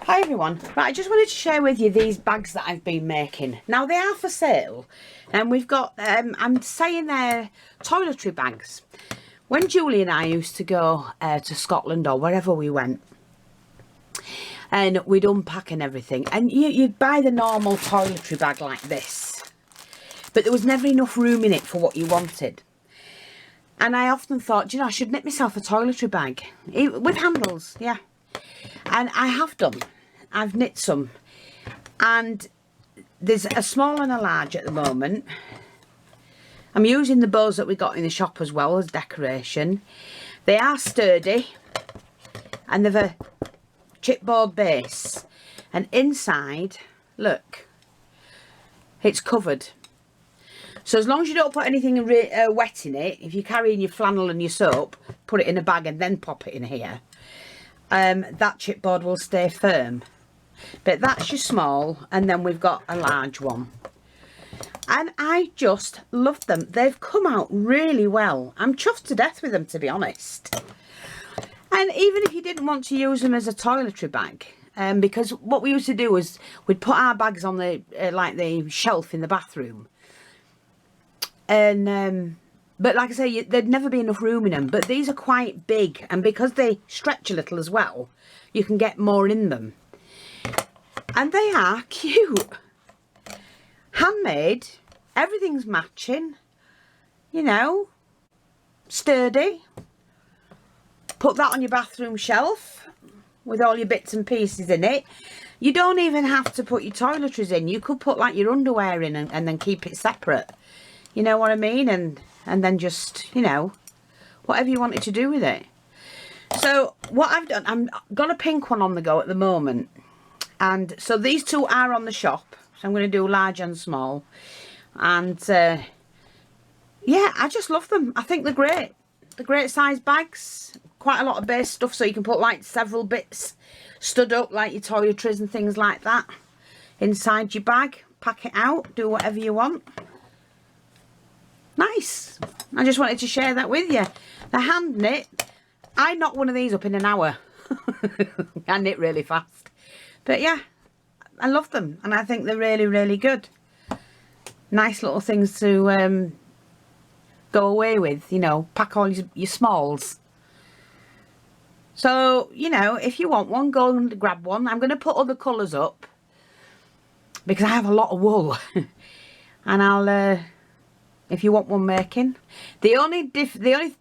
Hi everyone. Right, I just wanted to share with you these bags that I've been making. Now they are for sale, and we've got, I'm saying they're toiletry bags. When Julie and I used to go to Scotland or wherever we went, and we'd unpack and everything, and you'd buy the normal toiletry bag like this, but there was never enough room in it for what you wanted. And I often thought, you know, I should knit myself a toiletry bag with handles, yeah. And I have done. I've knit some, and there's a small and a large at the moment. I'm using the bows that we got in the shop as well as decoration. They are sturdy, and they've a chipboard base, and inside, look, it's covered. So as long as you don't put anything wet in it, if you're carrying your flannel and your soap, put it in a bag and then pop it in here, that chipboard will stay firm. But that's your small, and then we've got a large one. And I just love them. They've come out really well. I'm chuffed to death with them, to be honest. And even if you didn't want to use them as a toiletry bag, because what we used to do was we'd put our bags on the like the shelf in the bathroom, and but like I say, there'd never be enough room in them. But these are quite big, and because they stretch a little as well, you can get more in them. And they are cute. Handmade. Everything's matching. You know. Sturdy. Put that on your bathroom shelf with all your bits and pieces in it. You don't even have to put your toiletries in. You could put like your underwear in and then keep it separate. You know what I mean? And then just, you know, whatever you wanted to do with it. So what I've done, I've got a pink one on the go at the moment. And so these two are on the shop. So I'm going to do large and small. And yeah, I just love them. I think they're great. They're great size bags. Quite a lot of base stuff, so you can put like several bits stood up, like your toiletries and things like that, inside your bag. Pack it out. Do whatever you want. Nice. I just wanted to share that with you. They're hand knit. I knocked one of these up in an hour. I knit really fast. But yeah, I love them, and I think they're really, really good. Nice little things to go away with, you know, pack all your smalls. So, you know, if you want one, go and grab one. I'm going to put other colours up because I have a lot of wool. And I'll, if you want one making. The only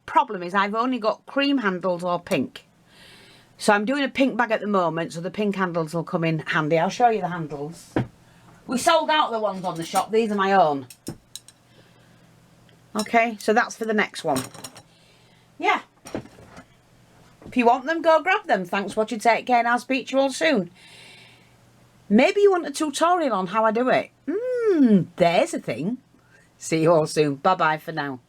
problem is I've only got cream handles or pink. So I'm doing a pink bag at the moment, so the pink handles will come in handy. I'll show you the handles. We sold out the ones on the shop. These are my own. Okay, so that's for the next one. Yeah. If you want them, go grab them. Thanks for watching. Take care, and I'll speak to you all soon. Maybe you want a tutorial on how I do it. There's a thing. See you all soon. Bye-bye for now.